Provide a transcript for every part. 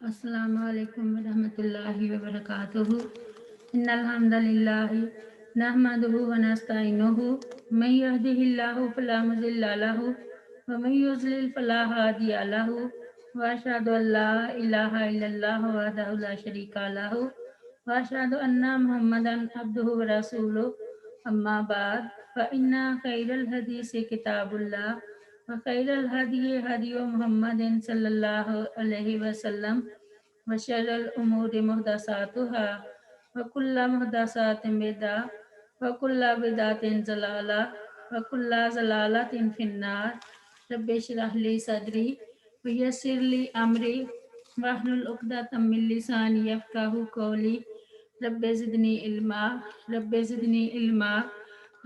السلام علیکم ورحمۃ اللہ وبرکاتہ ان الحمد للہ نحمده ونستعینه من يهده الله فلا مضل له ومن يضلل فلا هادي له واشهد ان لا اله الا الله وحده لا شريك له واشهد ان محمدا عبده ورسوله اما بعد فان خير الحديث كتاب الله وخير الهدي هدي محمد صلى الله عليه وسلم وشر الأمور محدثاتها وكل محدثات بدعة وكل بدعة ضلالة وكل ضلالة في النار رب اشرح لي صدري ويسر لي أمري واحلل عقدة من لساني يفقهوا قولي رب زدني علما رب زدني علما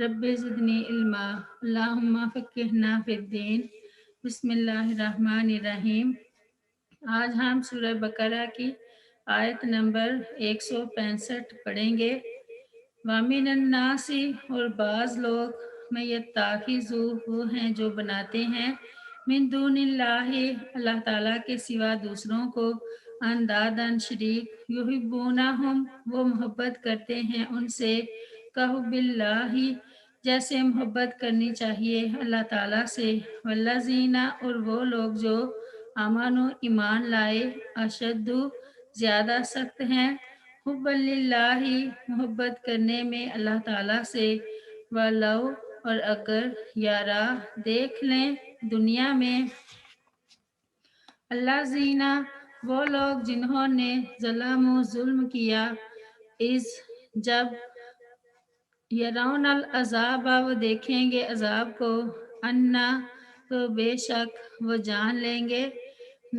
رب زدنی علما اللہم فقہنا فی الدین۔ بسم اللہ الرحمن الرحیم۔ آج ہم سورہ بقرہ کی آیت نمبر 165 پڑھیں گے۔ وَمِنَ النَّاسِ اور بعض لوگ میں یتخذو وہ ہیں جو بناتے ہیں من دون اللہ اللہ تعالیٰ کے سوا دوسروں کو اندادن شریک یحبونہم وہ محبت کرتے ہیں ان سے کحب اللہ جیسے محبت کرنی چاہیے اللہ تعالیٰ سے والذین اور وہ لوگ جو امن و ایمان لائے اشد زیادہ سخت ہیں حب للہ محبت کرنے میں اللہ تعالیٰ سے ولو اور اگر یارا دیکھ لیں دنیا میں اللہ زینا وہ لوگ جنہوں نے ظلم کیا اس جب یرون العذاب وہ دیکھیں گے عذاب کو انا تو بے شک وہ جان لیں گے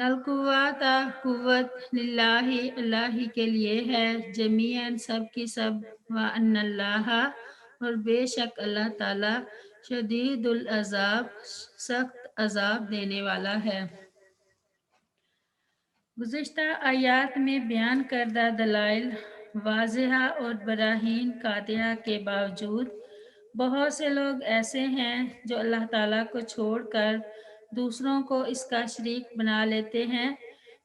نلقوات قوت للہ اللہ کے لیے ہے جمیعاً سب کی سب وان اللہ اور بے شک اللہ تعالی شدید العذاب سخت عذاب دینے والا ہے۔ گزشتہ آیات میں بیان کردہ دلائل واضحہ اور براہین قاطعہ کے باوجود بہت سے لوگ ایسے ہیں جو اللہ تعالیٰ کو چھوڑ کر دوسروں کو اس کا شریک بنا لیتے ہیں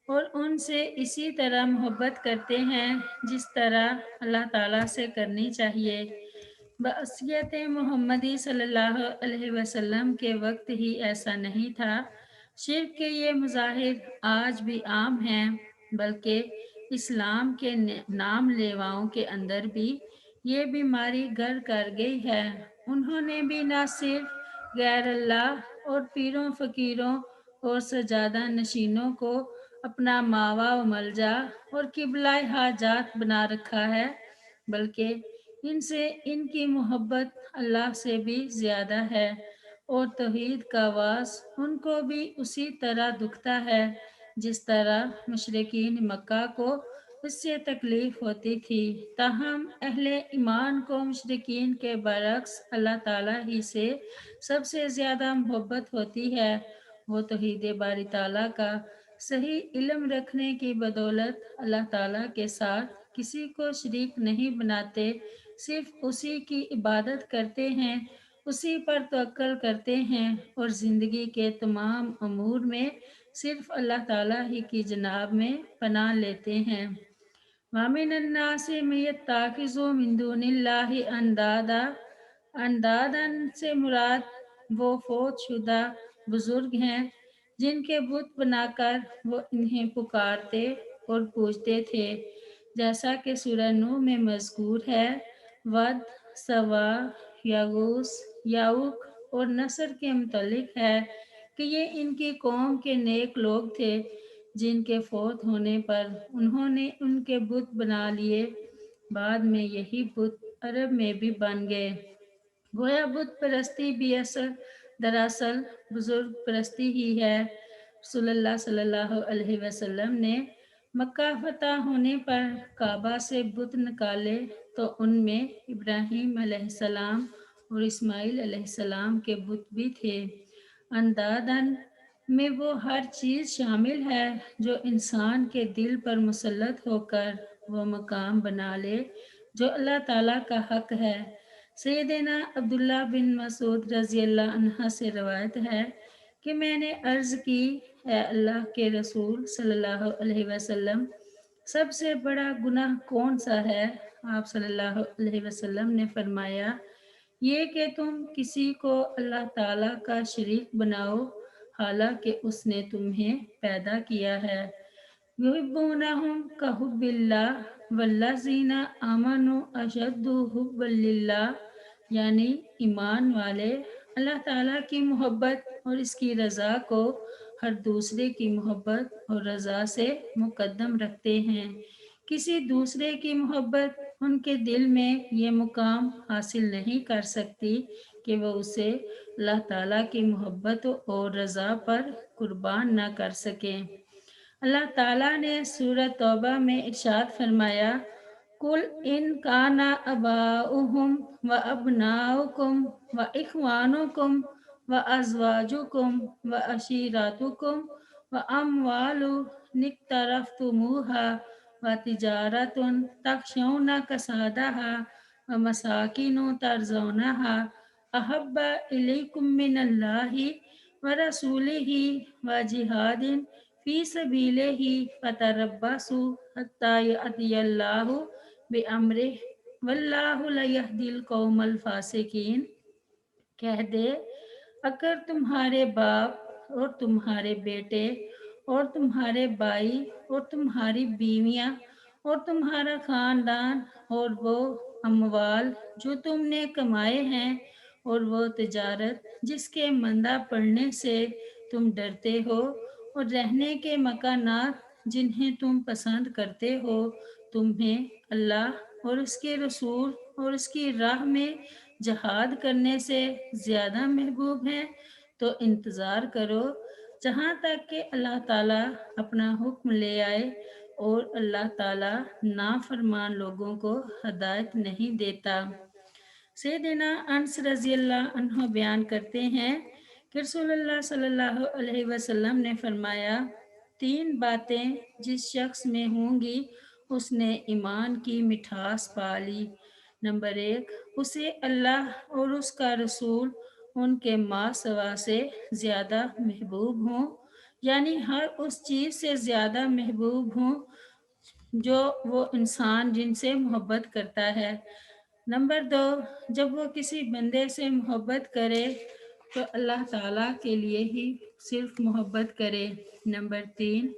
اور ان سے اسی طرح محبت کرتے ہیں جس طرح اللہ تعالیٰ سے کرنی چاہیے۔ بعثیت محمدی صلی اللہ علیہ وسلم کے وقت ہی ایسا نہیں تھا، شرک کے یہ مظاہر آج بھی عام ہیں، بلکہ اسلام کے نام لیواؤں کے اندر بھی یہ بیماری گھر کر گئی ہے۔ انہوں نے بھی نہ صرف غیر اللہ اور پیروں فقیروں اور سجادہ نشینوں کو اپنا ماوا و ملجا اور قبلہ حاجات بنا رکھا ہے، بلکہ ان سے ان کی محبت اللہ سے بھی زیادہ ہے اور توحید کا واس ان کو بھی اسی طرح دکھتا ہے جس طرح مشرکین مکہ کو اس سے تکلیف ہوتی تھی۔ تاہم اہل ایمان کو مشرکین کے برعکس اللہ تعالیٰ ہی سے سب سے زیادہ محبت ہوتی ہے۔ وہ توحید باری تعالیٰ کا صحیح علم رکھنے کی بدولت اللہ تعالیٰ کے ساتھ کسی کو شریک نہیں بناتے، صرف اسی کی عبادت کرتے ہیں، اسی پر توکل کرتے ہیں اور زندگی کے تمام امور میں صرف اللہ تعالیٰ ہی کی جناب میں پناہ لیتے ہیں۔ وَمِنَ النَّاسِ مَن يَتَّخِذُ مِن دُونِ اللَّهِ اندادن سے مراد وہ فوت شدہ بزرگ ہیں جن کے بت بنا کر وہ انہیں پکارتے اور پوجتے تھے، جیسا کہ سورہ نوح میں مذکور ہے۔ ود، سوا، یغوث، یعوق اور نصر کے متعلق ہے کہ یہ ان کی قوم کے نیک لوگ تھے جن کے فوت ہونے پر انہوں نے ان کے بت بنا لیے، بعد میں یہی بت عرب میں بھی بن گئے۔ گویا بت پرستی بھی دراصل بزرگ پرستی ہی ہے۔ رسول اللہ صلی اللہ علیہ وسلم نے مکہ فتح ہونے پر کعبہ سے بت نکالے تو ان میں ابراہیم علیہ السلام اور اسماعیل علیہ السلام کے بت بھی تھے۔ اندادن میں وہ ہر چیز شامل ہے جو انسان کے دل پر مسلط ہو کر وہ مقام بنا لے جو اللہ تعالیٰ کا حق ہے۔ سیدنا عبداللہ بن مسعود رضی اللہ عنہ سے روایت ہے کہ میں نے عرض کی، اے اللہ کے رسول صلی اللہ علیہ وسلم، سب سے بڑا گناہ کون سا ہے؟ آپ صلی اللہ علیہ وسلم نے فرمایا، یہ کہ تم کسی کو اللہ تعالیٰ کا شریک بناؤ حالانکہ اس نے تمہیں پیدا کیا ہے۔ یحبونہم کحب اللہ والذین آمنوا اشد حبا للہ، یعنی ایمان والے اللہ تعالیٰ کی محبت اور اس کی رضا کو ہر دوسرے کی محبت اور رضا سے مقدم رکھتے ہیں۔ کسی دوسرے کی محبت ان کے دل میں یہ مقام حاصل نہیں کر سکتی کہ وہ اسے اللہ تعالیٰ کی محبت اور رضا پر قربان نہ کر سکیں۔ اللہ تعالیٰ نے سورہ توبہ میں ارشاد فرمایا، قل ان کان آباؤہم و ابناؤکم و اخوانکم و ازواجکم و عشیرتکم و اموال اقترفتموها و تجارت تخشون کسادها و مساکن ترضونها احب الیکم من اللہ و رسولہ و جہاد فی سبیلہ فتربصوا حتی یأتی اللہ بامرہ واللہ لا یہدی القوم الفاسقین۔ کہہ دے، اگر تمہارے باپ اور تمہارے بیٹے اور تمہارے بھائی اور تمہاری بیویاں اور تمہارا خاندان اور وہ اموال جو تم نے کمائے ہیں اور وہ تجارت جس کے مندہ پڑنے سے تم ڈرتے ہو اور رہنے کے مکانات جنہیں تم پسند کرتے ہو تمہیں اللہ اور اس کے رسول اور اس کی راہ میں جہاد کرنے سے زیادہ محبوب ہیں تو انتظار کرو جہاں تک کہ اللہ تعالیٰ اپنا حکم لے آئے، اور اللہ تعالیٰ نافرمان لوگوں کو ہدایت نہیں دیتا۔ سیدنا انس رضی اللہ عنہ بیان کرتے ہیں کہ رسول اللہ صلی اللہ علیہ وسلم نے فرمایا، تین باتیں جس شخص میں ہوں گی اس نے ایمان کی مٹھاس پا لی۔ نمبر 1، اسے اللہ اور اس کا رسول ان کے ماں سوا سے زیادہ محبوب ہوں، یعنی ہر اس چیز سے زیادہ محبوب ہوں جو وہ انسان جن سے محبت کرتا ہے۔ نمبر 2، جب وہ کسی بندے سے محبت کرے تو اللہ تعالیٰ کے لیے ہی صرف محبت کرے۔ نمبر 3،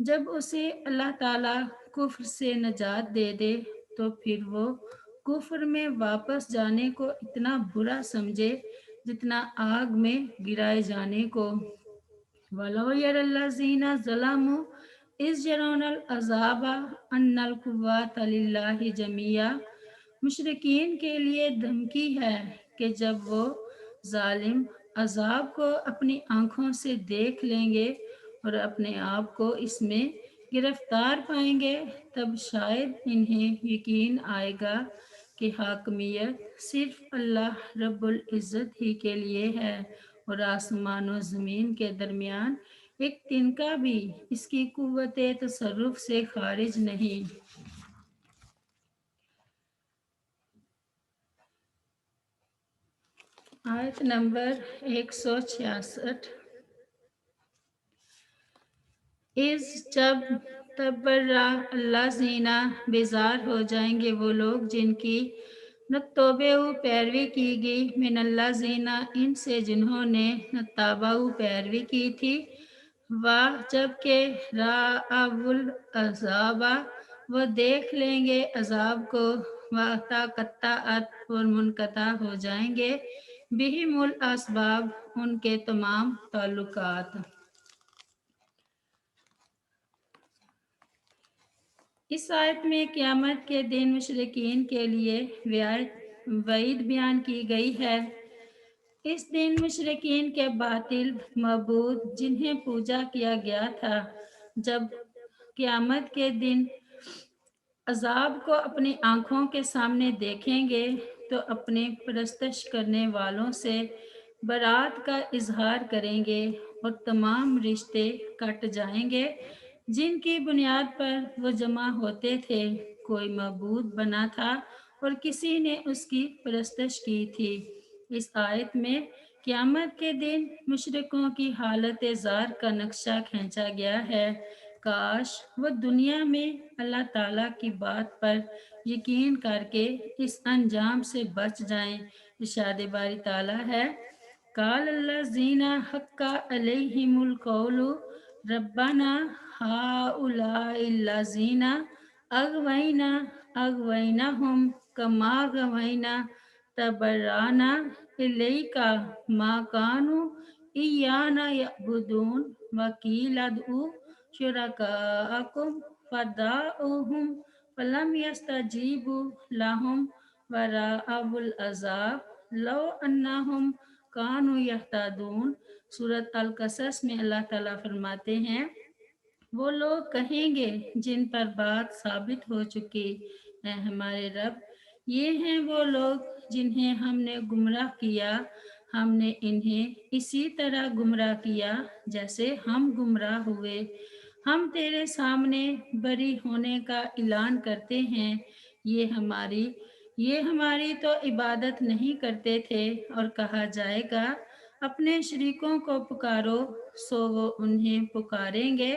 جب اسے اللہ تعالیٰ کفر سے نجات دے دے تو پھر وہ کفر میں واپس جانے کو اتنا برا سمجھے جتنا آگ میں گرائے جانے کو۔ وَلَوْ يَرَى الَّذِينَ ظَلَمُوا إِذْ يَرَوْنَ الْعَذَابَ أَنَّ الْقُوَّةَ لِلَّهِ جَمِيعًا، مشرکین کے لیے دھمکی ہے کہ جب وہ ظالم عذاب کو اپنی آنکھوں سے دیکھ لیں گے اور اپنے آپ کو اس میں گرفتار پائیں گے، تب شاید انہیں یقین آئے گا کہ حاکمیت صرف اللہ رب العزت ہی کے لیے ہے، اور آسمان و زمین کے درمیان ایک تنکا بھی اس کی قوت تصرف سے خارج نہیں۔ آیت نمبر 166۔ جب تبرا اللہ زینہ بیزار ہو جائیں گے وہ لوگ جن کی نتوبہ پیروی کی گئی، من اللہ زینہ ان سے جنہوں نے نتابہ پیروی کی تھی، جب کہ رأوا العذاب وہ دیکھ لیں گے عذاب کو، وتقطعت اور منقطع ہو جائیں گے بہم الاسباب ان کے تمام تعلقات۔ اس آیت میں قیامت کے دن مشرکین کے لیے وعید بیان کی گئی ہے۔ اس دن مشرکین کے باطل معبود جنہیں پوجا کیا گیا تھا جب قیامت کے دن عذاب کو اپنی آنکھوں کے سامنے دیکھیں گے تو اپنے پرستش کرنے والوں سے برات کا اظہار کریں گے اور تمام رشتے کٹ جائیں گے جن کی بنیاد پر وہ جمع ہوتے تھے۔ کوئی معبود بنا تھا اور کسی نے اس کی پرستش کی تھی۔ اس آیت میں قیامت کے دن مشرکوں کی حالت زار کا نقشہ کھینچا گیا ہے۔ کاش وہ دنیا میں اللہ تعالیٰ کی بات پر یقین کر کے اس انجام سے بچ جائیں۔ ارشاد باری تعالیٰ ہے، قال الذین حق علیہم القول ربنا ہؤلاء الذین اغویناہم کما غوینا تبرانا الیک ما کانوا ایانا یعبدون وقیل ادعوا شرکاءکم فدعوہم فلم یستجیبوا لہم ورأوا العذاب لو انہم کانوا یہتدون۔ سورۃ القصص میں اللہ تعالیٰ فرماتے ہیں، وہ لوگ کہیں گے جن پر بات ثابت ہو چکی، اے ہمارے رب، یہ ہیں وہ لوگ جنہیں ہم نے گمراہ کیا، ہم نے انہیں اسی طرح گمراہ کیا جیسے ہم گمراہ ہوئے۔ ہم تیرے سامنے بری ہونے کا اعلان کرتے ہیں، یہ ہماری تو عبادت نہیں کرتے تھے، اور کہا جائے گا اپنے شریکوں کو پکارو، سو وہ انہیں پکاریں گے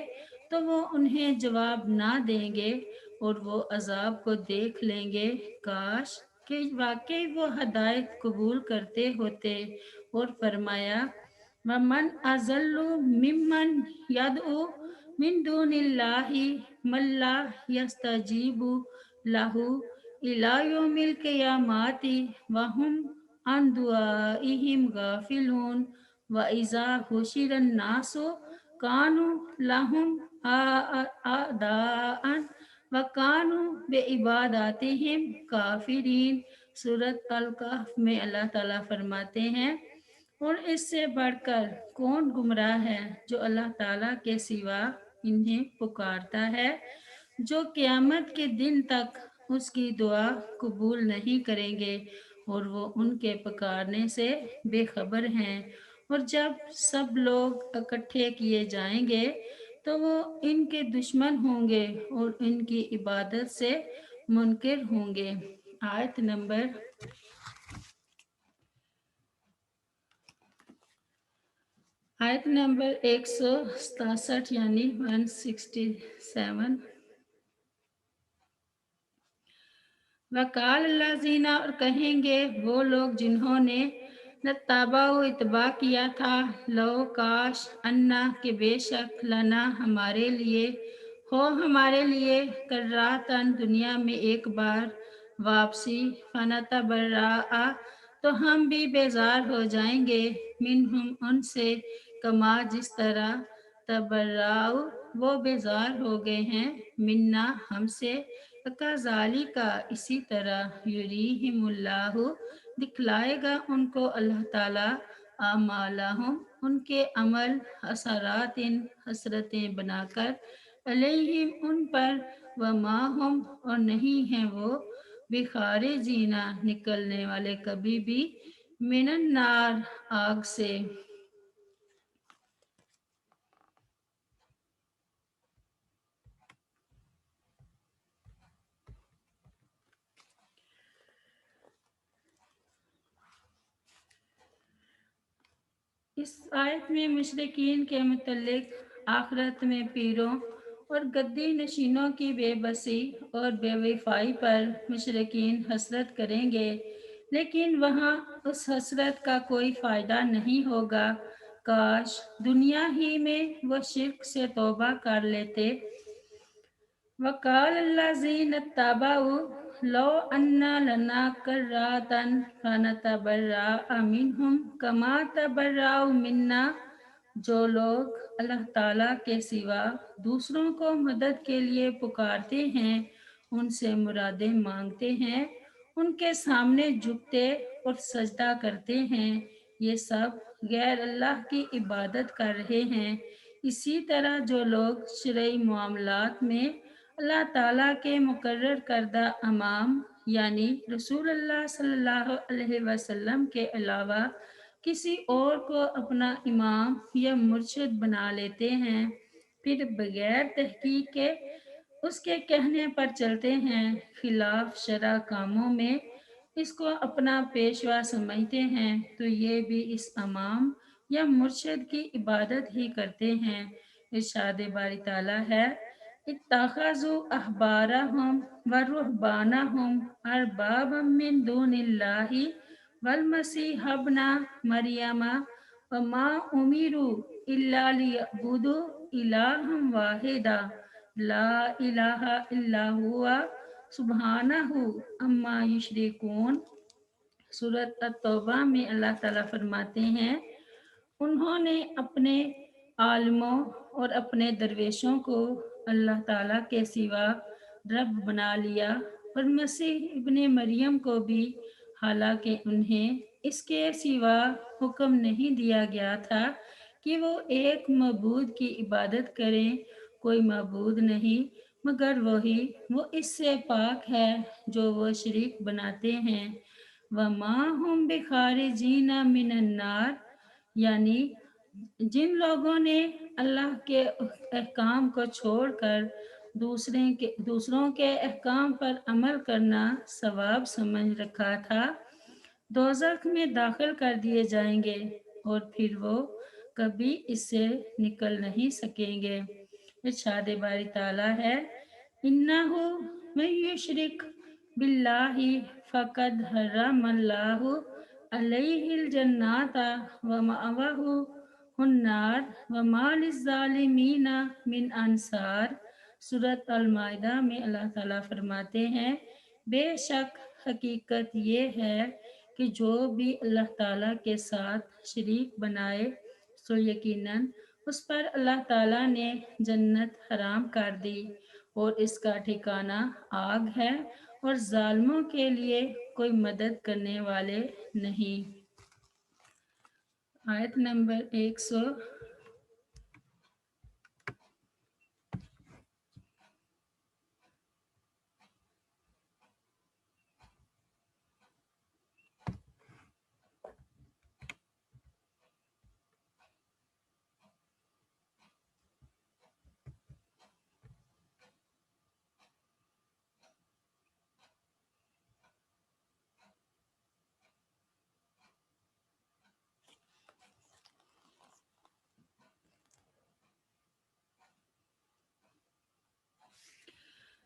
تو وہ انہیں جواب نہ دیں گے اور وہ عذاب کو دیکھ لیں گے۔ کاش کہ واقعی وہ ہدایت قبول کرتے ہوتے۔ اور فرمایا، وَمَنْ أَضَلُّ مِمَّنْ يَدْعُو مِنْ دُونِ اللَّهِ مَنْ لَا يَسْتَجِيبُ لَهُ إِلَى يَوْمِ الْقِيَامَةِ وَهُمْ عَنْ دُعَائِهِمْ غَافِلُونَ وَإِذَا حُشِرَ النَّاسُ كَانُوا لَهُمْ أَعْدَاءً وَكَانُوا بِعِبَادَتِهِمْ كَافِرِينَ۔ سورۃ الکہف میں اللہ تعالیٰ فرماتے ہیں، اور اس سے بڑھ کر کون گمراہ ہے جو اللہ تعالیٰ کے سوا انہیں پکارتا ہے، جو قیامت کے دن تک اس کی دعا قبول نہیں کریں گے اور وہ ان کے پکارنے سے بے خبر ہیں۔ اور جب سب لوگ اکٹھے کیے جائیں گے تو وہ ان کے دشمن ہوں گے اور ان کی عبادت سے منکر ہوں گے۔ آیت نمبر 167 یعنی 167۔ وقال الذین، اور کہیں گے وہ لوگ جنہوں نے نتابہ و اتباع کیا تھا، لو کاش انا کہ بے شک لنا ہمارے لیے ہو ہمارے لیے کراتن دنیا میں ایک بار واپسی، فنتبرأ تو ہم بھی بیزار ہو جائیں گے، منہم ان سے، کما جس طرح تبرأ وہ بیزار ہو گئے ہیں، منا ہم سے، کذالک اسی طرح، یریہم اللہ دکھلائے گا ان کو اللہ تعالیٰ، اعمالہم ان کے عمل، حسرات حسرتیں بنا کر، علیہم ان پر، وما ہم اور نہیں ہیں وہ، بخارجین نکلنے والے کبھی بھی، من النار آگ سے۔ اس آیت میں مشرکین کے متعلق آخرت میں پیروں اور گدی نشینوں کی بے بسی اور بے وفائی پر مشرکین حسرت کریں گے، لیکن وہاں اس حسرت کا کوئی فائدہ نہیں ہوگا۔ کاش دنیا ہی میں وہ شرک سے توبہ کر لیتے۔ وقال الذین اتبعوا لو ان لنا کرۃ فنتبرأ منہم کما تبرأوا منا۔ جو لوگ اللہ تعالیٰ کے سوا دوسروں کو مدد کے لیے پکارتے ہیں، ان سے مرادیں مانگتے ہیں، ان کے سامنے جھکتے اور سجدہ کرتے ہیں، یہ سب غیر اللہ کی عبادت کر رہے ہیں، اسی طرح جو لوگ شرعی معاملات میں اللہ تعالیٰ کے مقرر کردہ امام یعنی رسول اللہ صلی اللہ علیہ وسلم کے علاوہ کسی اور کو اپنا امام یا مرشد بنا لیتے ہیں، پھر بغیر تحقیق کے اس کے کہنے پر چلتے ہیں، خلاف شرع کاموں میں اس کو اپنا پیشوا سمجھتے ہیں تو یہ بھی اس امام یا مرشد کی عبادت ہی کرتے ہیں۔ ارشاد باری تعالیٰ ہے اتخذوا احبارهم ورهبانهم اربابا من دون اللہ والمسیح ابن مریم وما امروا الا لیعبدوا الہا واحدا لا الہ الا ہوا سبحانہ اما یشرکون۔ سورۃ التوبہ میں اللہ تعالیٰ فرماتے ہیں انہوں نے اپنے عالموں اور اپنے درویشوں کو اللہ تعالیٰ کے سوا رب بنا لیا اور مسیح ابن مریم کو بھی، حالانکہ انہیں اس کے سوا حکم نہیں دیا گیا تھا کہ وہ ایک معبود کی عبادت کریں۔ کوئی معبود نہیں مگر وہی، وہ اس سے پاک ہے جو وہ شریک بناتے ہیں۔ وَمَا هُمْ بِخَارِجِينَ مِنَ النَّارِ، یعنی جن لوگوں نے اللہ کے احکام کو چھوڑ کر دوسروں کے احکام پر عمل کرنا ثواب سمجھ رکھا تھا، دوزخ میں داخل کر دیے جائیں گے اور پھر وہ کبھی اس سے نکل نہیں سکیں گے۔ ارشاد باری تعالیٰ ہے انہو من یشرک باللہ فقد حرم اللہ علیہ الجنات ومأواہ النار وما للظالمین من انصار۔ سورۃ المائدہ میں اللہ تعالیٰ فرماتے ہیں بے شک حقیقت یہ ہے کہ جو بھی اللہ تعالیٰ کے ساتھ شریک بنائے سو یقیناً اس پر اللہ تعالیٰ نے جنت حرام کر دی اور اس کا ٹھکانہ آگ ہے اور ظالموں کے لیے کوئی مدد کرنے والے نہیں۔ آیت نمبر 100۔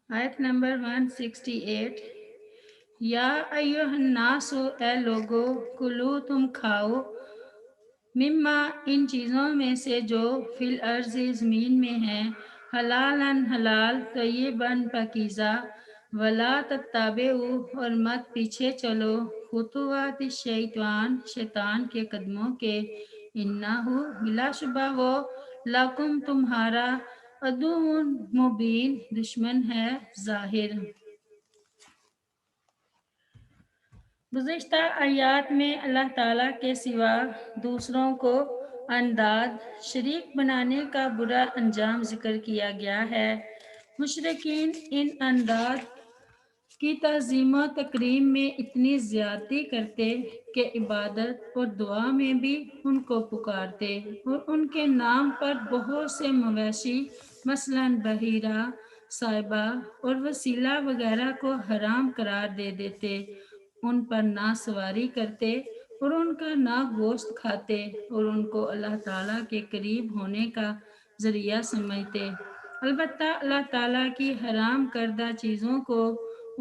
آیت نمبر 168۔ یا ایہا الناس، اے لوگو، کلو تم کھاؤ، مما ان چیزوں میں سے جو فی الارض زمین میں ہیں، حلالن حلال، طیباً پاکیزہ، ولا تتبعوا اور مت پیچھے چلو، خطوات الشیطان شیطان کے قدموں کے، انہو بلا شبہ وہ لکم تمہارا عدو مبین دشمن ہے ظاہر۔ گزشتہ آیات میں اللہ تعالیٰ کے سوا دوسروں کو انداد شریک بنانے کا برا انجام ذکر کیا گیا ہے۔ مشرکین ان انداد کی تعظیم و تکریم میں اتنی زیادتی کرتے کہ عبادت اور دعا میں بھی ان کو پکارتے اور ان کے نام پر بہت سے مویشی مثلاً بحیرہ، صائبہ اور وسیلہ وغیرہ کو حرام قرار دے دیتے، ان پر نہ سواری کرتے اور ان کا نہ گوشت کھاتے اور ان کو اللہ تعالیٰ کے قریب ہونے کا ذریعہ سمجھتے۔ البتہ اللہ تعالیٰ کی حرام کردہ چیزوں کو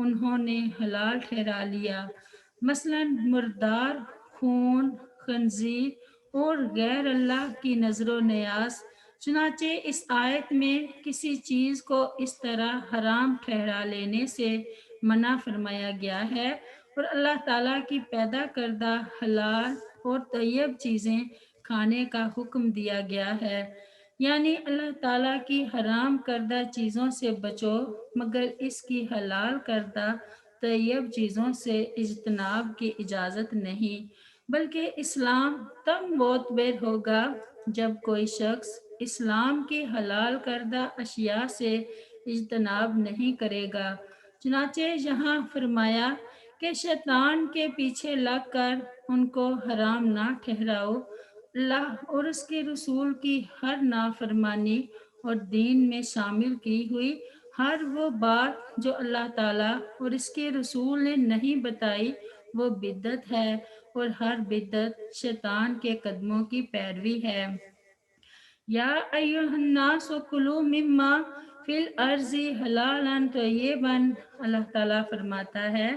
انہوں نے حلال ٹھہرا لیا، مثلاً مردار، خون خنزیر اور غیر اللہ کی نظر و نیاز۔ چنانچہ اس آیت میں کسی چیز کو اس طرح حرام ٹھہرا لینے سے منع فرمایا گیا ہے اور اللہ تعالیٰ کی پیدا کردہ حلال اور طیب چیزیں کھانے کا حکم دیا گیا ہے، یعنی اللہ تعالیٰ کی حرام کردہ چیزوں سے بچو مگر اس کی حلال کردہ طیب چیزوں سے اجتناب کی اجازت نہیں، بلکہ اسلام تب معتبر ہوگا جب کوئی شخص اسلام کی حلال کردہ اشیاء سے اجتناب نہیں کرے گا۔ چنانچہ یہاں فرمایا کہ شیطان کے پیچھے لگ کر ان کو حرام نہ ٹھہراؤ۔ اللہ اور اس کے رسول کی ہر نافرمانی اور دین میں شامل کی ہوئی ہر وہ بات جو اللہ تعالیٰ اور اس کے رسول نے نہیں بتائی وہ بدعت ہے اور ہر بدعت شیطان کے قدموں کی پیروی ہے۔ یا ایھا الناس کلوا مما فی الارض حلالا طیبا، اللہ تعالیٰ فرماتا ہے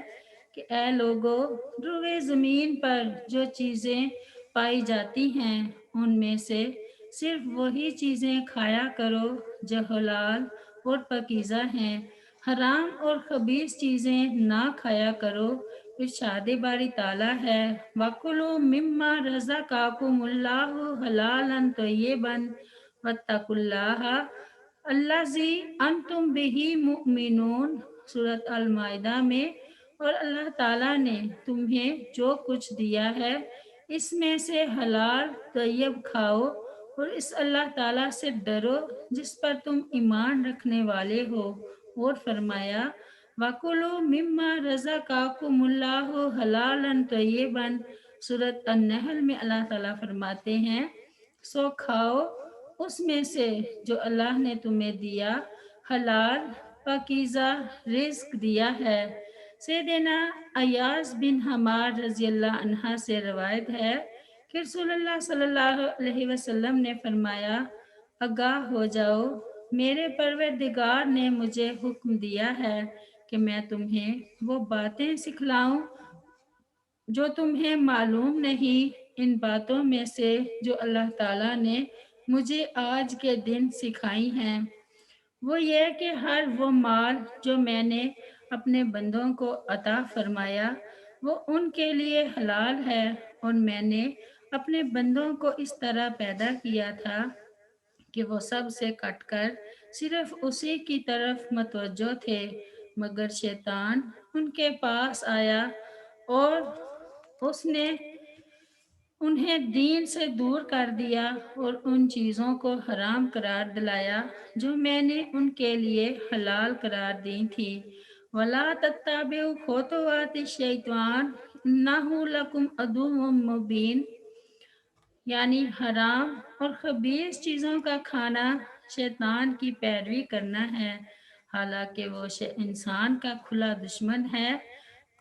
کہ اے لوگو، روئے زمین پر جو چیزیں پائی جاتی ہیں ان میں سے صرف وہی چیزیں کھایا کرو جو حلال اور پاکیزہ ہیں، حرام اور خبیث چیزیں نہ کھایا کرو۔ ارشاد باری تعالیٰ ہے وَكُلُوا مِمَّا رَزَقَكُمُ اللَّهُ حَلَالًا طَيِّبًا وَاتَّقُوا اللَّهَ الَّذِي أَنْتُمْ بِهِ مُؤْمِنُونَ، سورۃ المائدہ میں۔ اور اللہ تعالیٰ نے تمہیں جو کچھ دیا ہے اس میں سے حلال طیب کھاؤ اور اس اللہ تعالیٰ سے ڈرو جس پر تم ایمان رکھنے والے ہو۔ اور فرمایا وَكُلُوا مِمَّا رَزَقَكُمُ اللَّهُ حَلَالًا طَيِّبًا، سورۃ النحل میں اللہ تعالیٰ فرماتے ہیں سو کھاؤ اس میں سے جو اللہ نے تمہیں دیا، حلال پاکیزہ رزق دیا ہے۔ سیدنا ایاز بن حمار رضی اللہ عنہ سے روایت ہے کہ رسول اللہ صلی اللہ علیہ وسلم نے فرمایا آگاہ ہو جاؤ، میرے پروردگار نے مجھے حکم دیا ہے کہ میں تمہیں وہ باتیں سکھلاؤں جو تمہیں معلوم نہیں۔ ان باتوں میں سے جو اللہ تعالیٰ نے مجھے آج کے دن سکھائی ہیں وہ یہ کہ ہر وہ مال جو میں نے اپنے بندوں کو عطا فرمایا وہ ان کے لیے حلال ہے، اور میں نے اپنے بندوں کو اس طرح پیدا کیا تھا کہ وہ سب سے کٹ کر صرف اسی کی طرف متوجہ تھے، مگر شیطان ان کے پاس آیا اور اس نے انہیں دین سے دور کر دیا اور ان چیزوں کو حرام قرار دلایا جو میں نے ان کے لیے حلال قرار دی تھی۔ وَلَا تَتَّبِعُوا خُطُوَاتِ الشَّيْطَانِ إِنَّهُ لَكُمْ عَدُوٌّ مُّبِينٌ، یعنی حرام اور خبیث چیزوں کا کھانا شیطان کی پیروی کرنا ہے، حالانکہ وہ انسان کا کھلا دشمن ہے۔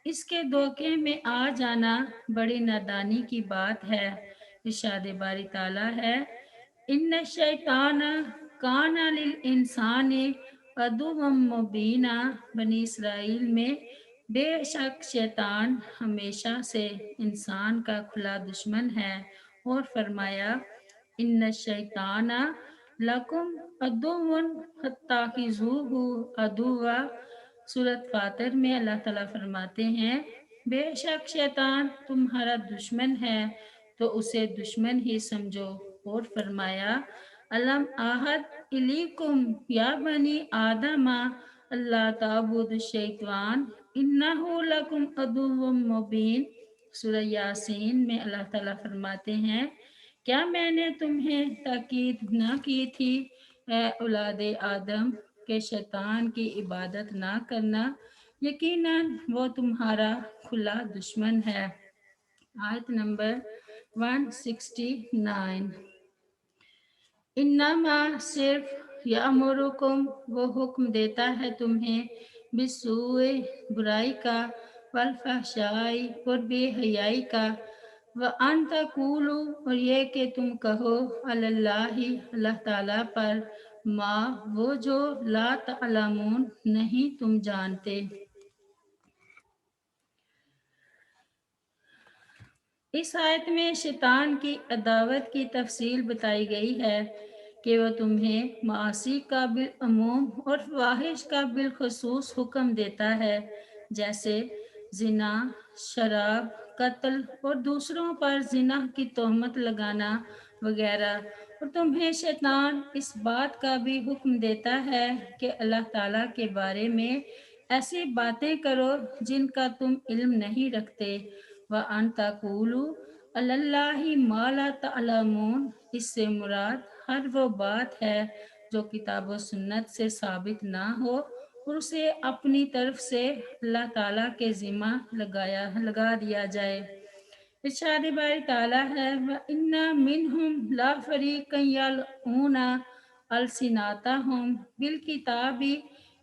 اس کے دھوکے میں آ جانا بڑی نادانی کی بات ہے۔ ارشاد باری تعالیٰ ہے ان الشیطان کان للانسان عدوا مبینا، بنی اسرائیل میں بے شک شیطان ہمیشہ سے انسان کا کھلا دشمن ہے۔ اور فرمایا ان الشیطان لکم عدو فاتخذوہ عدوا، سورۃ فاطر میں اللہ تعالیٰ فرماتے ہیں بے شک شیطان تمہارا دشمن ہے تو اسے دشمن ہی سمجھو۔ اور فرمایا الم اعہد الیکم یا بنی آدم اللہ تعبدوا الشیطان انہ لکم عدو مبین، سورہ یاسین میں اللہ تعالیٰ فرماتے ہیں کیا میں نے تمہیں تاکید نہ کی تھی اے اولاد آدم کہ شیطان کی عبادت نہ کرنا، یقیناً وہ تمہارا کھلا دشمن ہے۔ آیت نمبر 169۔ انما صرف یامرکم، وہ حکم دیتا ہے تمہیں بالسوء برائی کا، والفحشاء اور بے حیائی کا، وان تقولوا اور یہ کہ تم کہو علی اللہ اللہ تعالیٰ پر ما وہ جو لا تعلمون نہیں تم جانتے۔ اس آیت میں شیطان کی عداوت کی تفصیل بتائی گئی ہے کہ وہ تمہیں معاصی کا بالعموم اور فواحش کا بالخصوص حکم دیتا ہے، جیسے زنا، شراب، قتل اور دوسروں پر زنا کی تہمت لگانا وغیرہ، اور تمہیں شیطان اس بات کا بھی حکم دیتا ہے کہ اللہ تعالیٰ کے بارے میں ایسی باتیں کرو جن کا تم علم نہیں رکھتے۔ وَأَن تَقُولُوا عَلَى اللَّهِ مَا لَا تَعْلَمُونَ، اس سے مراد ہر وہ بات ہے جو کتاب و سنت سے ثابت نہ ہو اور اسے اپنی طرف سے اللہ تعالیٰ کے ذمہ لگا دیا جائے۔ ارشاد باری تعالیٰ ہے وَإِنَّ مِنْهُمْ لَفَرِيقًا يَلْوُونَ أَلْسِنَتَهُمْ بِالْكِتَابِ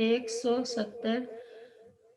170।